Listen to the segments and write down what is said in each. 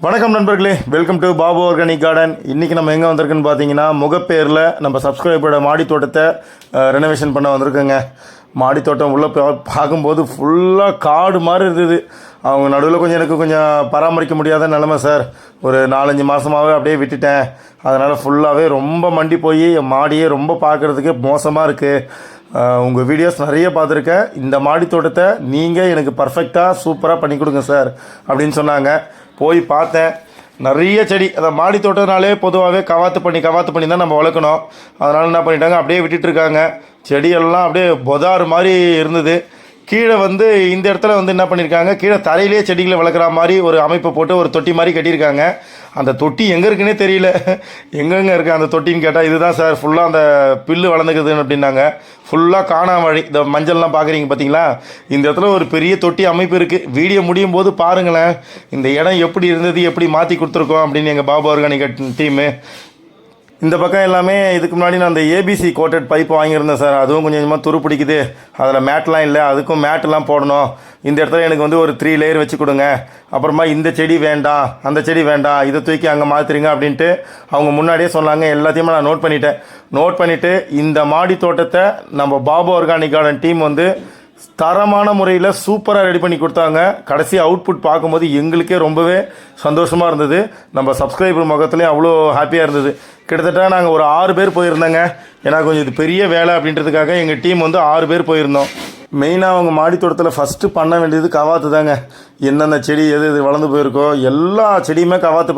வணக்கம் நண்பர்களே, welcome to Babu organic garden. இன்றைக்கி நம்ம எங்கே வந்திருக்குன்னு பார்த்தீங்கன்னா, முகப்பேரில் நம்ம சப்ஸ்கிரைபரோட மாடி தோட்டத்தை ரெனோவேஷன் பண்ண வந்திருக்கோங்க. மாடி தோட்டம் உள்ளே பார்க்கும்போது ஃபுல்லாக காடு மாதிரி இருந்தது. அவங்க நடுவில் எனக்கு கொஞ்சம் பராமரிக்க முடியாத நிலமை சார். ஒரு 4-5 மாதமாகவே அப்படியே விட்டுட்டேன். அதனால் ஃபுல்லாகவே ரொம்ப மண்டி போய் மாடியே ரொம்ப பார்க்குறதுக்கே மோசமாக இருக்குது. உங்கள் வீடியோஸ் நிறைய பார்த்துருக்கேன். இந்த மாடி தோட்டத்தை நீங்கள் எனக்கு பர்ஃபெக்டாக சூப்பராக பண்ணி கொடுங்க சார் அப்படின்னு சொன்னாங்க. போய் பார்த்தேன். நிறைய செடி, அந்த மாடி தோட்டத்தினாலே பொதுவாகவே கவாத்து பண்ணி தான் நம்ம வளர்க்கணும். அதனால் என்ன பண்ணிட்டாங்க, அப்படியே விட்டுட்டுருக்காங்க. செடியெல்லாம் அப்படியே பொதாறு மாதிரி இருந்தது. கீழே இந்த இடத்துல என்ன பண்ணியிருக்காங்க, கீழே தரையிலே செடிகளை வளர்க்குற மாதிரி ஒரு அமைப்பை போட்டு ஒரு தொட்டி மாதிரி கட்டியிருக்காங்க. அந்த தொட்டி எங்கே இருக்குன்னே தெரியல. எங்கெங்கே இருக்குது அந்த தொட்டின்னு கேட்டால், இதுதான் சார் ஃபுல்லாக அந்த பில்லு வளர்ந்துக்குதுன்னு அப்படின்னாங்க. ஃபுல்லாக காணாமழை, இந்த மஞ்சள்லாம் பார்க்குறீங்க பார்த்தீங்களா, இந்த இடத்துல ஒரு பெரிய தொட்டி அமைப்பு இருக்குது. வீடியோ முடியும் போது பாருங்களேன், இந்த இடம் எப்படி இருந்தது, எப்படி மாற்றி கொடுத்துருக்கோம் அப்படின்னு எங்கள் பாபு ஆர்கானிக் டீமு. இந்த பக்கம் எல்லாமே இதுக்கு முன்னாடி நான் அந்த ஏபிசி கோட்டட் பைப் வாங்கியிருந்தேன் சார். அதுவும் கொஞ்சம் கொஞ்சமாக துரு பிடிக்குது. அதில் மேட்லாம் இல்லை, அதுக்கும் மேட்டெலாம் போடணும். இந்த இடத்துல எனக்கு ஒரு 3 லேயர் வச்சு கொடுங்க. அப்புறமா இந்த செடி வேண்டாம், அந்த செடி வேண்டாம், இதை தூக்கி அங்கே மாற்றுறீங்க அப்படின்ட்டு அவங்க முன்னாடியே சொன்னாங்க. எல்லாத்தையுமே நான் நோட் பண்ணிவிட்டு இந்த மாடி தோட்டத்தை நம்ம பாபு ஆர்கானிக் கார்டன் டீம் தரமான முறையில் சூப்பராக ரெடி பண்ணி கொடுத்தாங்க. கடைசி அவுட்புட் பார்க்கும்போது எங்களுக்கே ரொம்பவே சந்தோஷமாக இருந்தது. நம்ம சப்ஸ்கிரைபர் முகத்துலேயும் அவ்வளோ ஹாப்பியாக இருந்தது. கிட்டத்தட்ட நாங்கள் ஒரு 6 பேர் போயிருந்தோங்க. ஏன்னா கொஞ்சம் இது பெரிய வேலை அப்படின்றதுக்காக எங்கள் டீம் 6 பேர் போயிருந்தோம். மெயினாக அவங்க மாடி தோட்டத்தில் ஃபஸ்ட்டு பண்ண வேண்டியது கவாத்து தாங்க. என்னென்ன செடி எது வளர்ந்து போயிருக்கோ எல்லா செடியுமே கவாத்து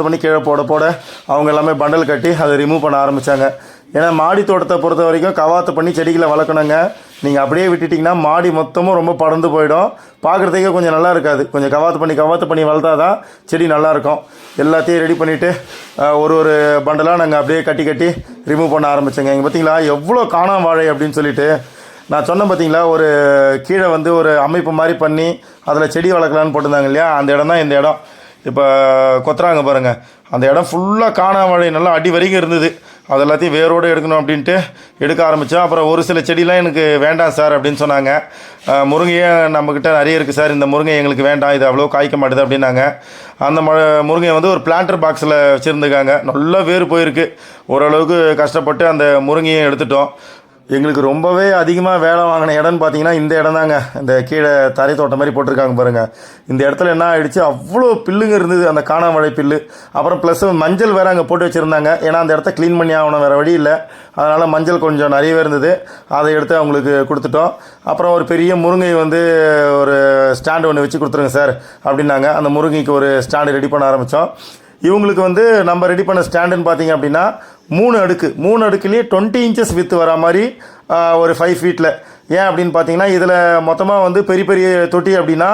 பண்ணி கீழே போட அவங்க எல்லாமே பண்டல் கட்டி அதை ரிமூவ் பண்ண ஆரம்பித்தாங்க. ஏன்னா மாடி தோட்டத்தை பொறுத்த வரைக்கும் கவாத்து பண்ணி செடிகளை வளர்க்கணுங்க. நீங்கள் அப்படியே விட்டுட்டிங்கன்னா மாடி மொத்தமும் ரொம்ப படர்ந்து போயிடும். பார்க்குறதுக்கே கொஞ்சம் நல்லா இருக்காது. கொஞ்சம் கவாத்து பண்ணி வளர்த்தா தான் செடி நல்லாயிருக்கும். எல்லாத்தையும் ரெடி பண்ணிவிட்டு ஒரு பண்டலாக நாங்கள் அப்படியே கட்டி ரிமூவ் பண்ண ஆரம்பித்தோங்க. இங்கே பார்த்தீங்களா எவ்வளோ காணாம வாழை அப்படின்னு சொல்லிட்டு நான் சொன்னேன் பார்த்தீங்களா. ஒரு கீழே ஒரு அமைப்பு மாதிரி பண்ணி அதில் செடி வளர்க்கலான்னு போட்டிருந்தாங்க இல்லையா, அந்த இடம் தான் இந்த இடம். இப்போ கொத்துறாங்க பாருங்கள். அந்த இடம் ஃபுல்லாக காணாம வாழை நல்லா அடி வரைக்கும் இருந்தது. அது எல்லாத்தையும் வேரோடு எடுக்கணும் அப்படின்ட்டு எடுக்க ஆரம்பித்தோம். அப்புறம் ஒரு சில செடிலாம் எனக்கு வேண்டாம் சார் அப்படின்னு சொன்னாங்க. முருங்கையே நம்மக்கிட்ட நிறைய இருக்குது சார், இந்த முருங்கை எங்களுக்கு வேண்டாம், இது அவ்வளோ காய்க்க மாட்டுது அப்படின்னாங்க. அந்த முருங்கையை ஒரு பிளான்டர் பாக்ஸில் வச்சுருந்துக்காங்க. நல்லா வேறு போயிருக்கு. ஓரளவுக்கு கஷ்டப்பட்டு அந்த முருங்கையை எடுத்துட்டோம். எங்களுக்கு ரொம்பவே அதிகமாக வேலை வாங்கின இடம்னு பார்த்தீங்கன்னா இந்த இடம் தாங்க. இந்த கீழே தரை தோட்டம் மாதிரி போட்டிருக்காங்க பாருங்கள். இந்த இடத்துல என்ன ஆகிடுச்சு, அவ்வளோ பில்லுங்க இருந்தது, அந்த காணாமழை பில்லு. அப்புறம் ப்ளஸ் மஞ்சள் வேறு அங்கே போட்டு வச்சுருந்தாங்க. ஏன்னா அந்த இடத்த க்ளீன் பண்ணி ஆகணும், வேறு வழி இல்லை. அதனால் மஞ்சள் கொஞ்சம் நிறையவே இருந்தது. அதை எடுத்து அவங்களுக்கு கொடுத்துட்டோம். அப்புறம் ஒரு பெரிய முருங்கை ஒரு ஸ்டாண்டு ஒன்று வச்சு கொடுத்துருங்க சார் அப்படின்னாங்க. அந்த முருங்கைக்கு ஒரு ஸ்டாண்டு ரெடி பண்ண ஆரம்பித்தோம். இவங்களுக்கு நம்ம ரெடி பண்ண ஸ்டாண்டுன்னு பார்த்தீங்க அப்படின்னா 3 அடுக்குலேயே 20 இன்ச்சஸ் வித்து வர மாதிரி ஒரு 5 ஃபீட்டில். ஏன் அப்படின்னு பார்த்தீங்கன்னா, இதில் மொத்தமாக பெரிய தொட்டி அப்படின்னா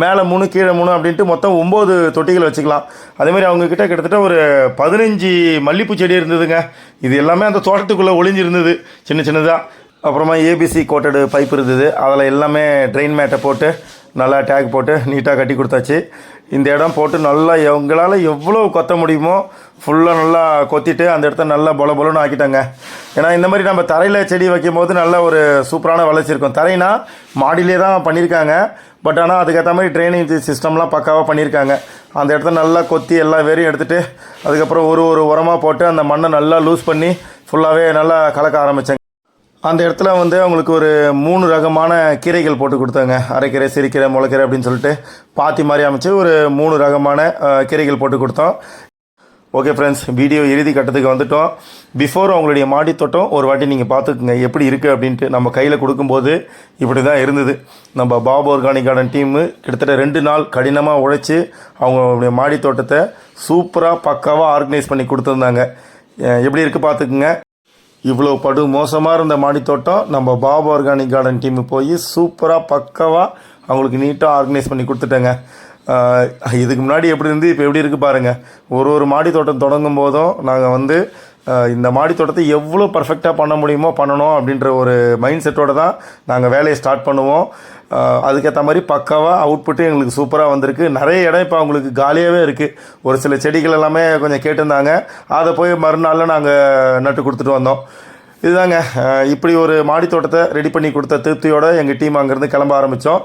மேலே 3 கீழே 3 அப்படின்ட்டு மொத்தம் 9 தொட்டிகள் வச்சுக்கலாம். அதேமாதிரி அவங்கக்கிட்ட கிட்டத்தட்ட ஒரு 15 மல்லிப்பூ செடி இருந்ததுங்க. இது எல்லாமே அந்த தோட்டத்துக்குள்ளே ஒளிஞ்சிருந்தது சின்னதாக. அப்புறமா ஏபிசி கோட்டடு பைப் இருந்தது. அதில் எல்லாமே ட்ரெயின் மேட்டை போட்டு நல்லா டேக் போட்டு நீட்டாக கட்டி கொடுத்தாச்சு. இந்த இடம் போட்டு நல்லா எங்களால் எவ்வளோ கொத்த முடியுமோ ஃபுல்லாக நல்லா கொத்திட்டு அந்த இடத்த நல்லா பொலன்னு ஆக்கிட்டாங்க. ஏன்னா இந்த மாதிரி நம்ம தரையில் செடி வைக்கும் போது நல்ல ஒரு சூப்பரான வளர்ச்சி இருக்கும். தரைனா மாடியிலே தான் பண்ணியிருக்காங்க. பட் ஆனால் அதுக்கேற்ற மாதிரி ட்ரைனேஜ் சிஸ்டம்லாம் பக்காவாக பண்ணியிருக்காங்க. அந்த இடத்த நல்லா கொத்தி எல்லா வேரையும் எடுத்துகிட்டு அதுக்கப்புறம் ஒரு உரமாக போட்டு அந்த மண்ணை நல்லா லூஸ் பண்ணி ஃபுல்லாகவே நல்லா கலக்க ஆரம்பித்தாங்க. அந்த இடத்துல அவங்களுக்கு ஒரு 3 ரகமான கீரைகள் போட்டு கொடுத்தாங்க. அரைக்கீரை, சிறுக்கீரை, முளைக்கீரை அப்படின்னு சொல்லிட்டு பாத்தி மாதிரி அமைச்சு ஒரு 3 ரகமான கீரைகள் போட்டு கொடுத்தோம். ஓகே ஃப்ரெண்ட்ஸ், வீடியோ இறுதி கட்டத்துக்கு வந்துட்டோம். பிஃபோர் அவங்களுடைய மாடி தோட்டம் ஒரு வாட்டி நீங்கள் பார்த்துக்குங்க எப்படி இருக்குது அப்படின்ட்டு. நம்ம கையில் கொடுக்கும்போது இப்படி தான் இருந்தது. நம்ம பாபு ஆர்கானிக் கார்டன் டீமு கிட்டத்தட்ட 2 நாள் கடினமாக உழைச்சி அவங்களுடைய மாடி தோட்டத்தை சூப்பராக பக்காவாக ஆர்கனைஸ் பண்ணி கொடுத்துருந்தாங்க. எப்படி இருக்குது பார்த்துக்குங்க. இவ்வளோ மோசமாக இருந்த மாடி தோட்டம் நம்ம பாபு ஆர்கானிக் கார்டன் டீமு போய் சூப்பராக பக்காவாக அவங்களுக்கு நீட்டாக ஆர்கனைஸ் பண்ணி கொடுத்துட்டேங்க. இதுக்கு முன்னாடி எப்படி இருந்து இப்போ எப்படி இருக்குது பாருங்கள். ஒரு மாடி தோட்டம் தொடங்கும் போதும் நாங்கள் இந்த மாடி தோட்டத்தை எவ்வளோ பர்ஃபெக்டாக பண்ண முடியுமோ பண்ணணும் அப்படின்ற ஒரு மைண்ட் செட்டோடு தான் நாங்கள் வேலையை ஸ்டார்ட் பண்ணுவோம். அதுக்கேற்ற மாதிரி பக்காவாக அவுட்புட்டு எங்களுக்கு சூப்பராக வந்திருக்கு. நிறைய இடம் இப்போ அவங்களுக்கு காலியாகவே இருக்குது. ஒரு சில செடிகள் எல்லாமே கொஞ்சம் கேட்டிருந்தாங்க. அதை போய் மறுநாளில் நாங்கள் நட்டு கொடுத்துட்டு வந்தோம். இதுதாங்க இப்படி ஒரு மாடி தோட்டத்தை ரெடி பண்ணி கொடுத்த திருப்தியோடு எங்கள் டீம் அங்கேருந்து கிளம்ப ஆரம்பித்தோம்.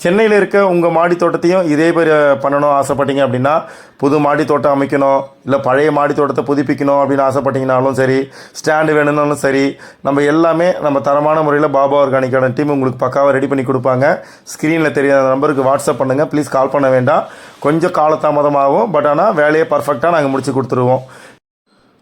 சென்னையில் இருக்க உங்கள் மாடி தோட்டத்தையும் இதே மாதிரி பண்ணணும் ஆசைப்பட்டீங்க அப்படின்னா, புது மாடி தோட்டம் அமைக்கணும், இல்லை பழைய மாடி தோட்டத்தை புதுப்பிக்கணும் அப்படின்னு ஆசைப்பட்டீங்கனாலும் சரி, ஸ்டாண்டு வேணும்னாலும் சரி, நம்ம எல்லாமே நம்ம தரமான முறையில் பாபா ஆர்கானிக் கார்டன் டீம் உங்களுக்கு பக்காவாக ரெடி பண்ணி கொடுப்பாங்க. ஸ்க்ரீனில் தெரியாத நம்பருக்கு வாட்ஸ்அப் பண்ணுங்கள், ப்ளீஸ் கால் பண்ண வேண்டாம். கொஞ்சம் காலதாமதமாகும், பட் ஆனால் வேலையை பர்ஃபெக்டாக நாங்கள் முடிச்சு கொடுத்துருவோம்.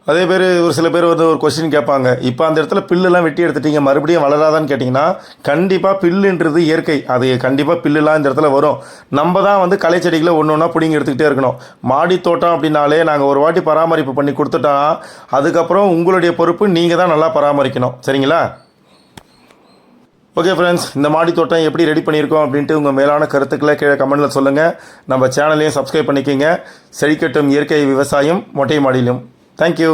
அதே பேர் ஒரு சில பேர் வந்து ஒரு கொஸ்டின் கேட்பாங்க, இப்போ அந்த இடத்துல பில்லுலாம் வெட்டி எடுத்துட்டீங்க, மறுபடியும் வளராதான்னு கேட்டிங்கன்னா, கண்டிப்பாக பில்லுன்றது இயற்கை, அது கண்டிப்பாக பில்லுலாம் இந்த இடத்துல வரும். நம்ம தான் வந்து களை செடிகளை ஒன்று ஒன்றா பிடிங்கி எடுத்துக்கிட்டே இருக்கணும். மாடி தோட்டம் அப்படின்னாலே நாங்கள் ஒரு வாட்டி பராமரிப்பு பண்ணி கொடுத்துட்டோம், அதுக்கப்புறம் உங்களுடைய பொறுப்பு, நீங்கள் தான் நல்லா பராமரிக்கணும். சரிங்களா? ஓகே ஃப்ரெண்ட்ஸ், இந்த மாடி தோட்டம் எப்படி ரெடி பண்ணியிருக்கோம் அப்படின்ட்டு உங்கள் மேலான கருத்துக்களை கீழே கமெண்ட்டில் சொல்லுங்கள். நம்ம சேனலையும் சப்ஸ்கிரைப் பண்ணிக்கோங்க. செழிக்கட்டும் இயற்கை விவசாயம் மொட்டை மாடியிலும். Thank you.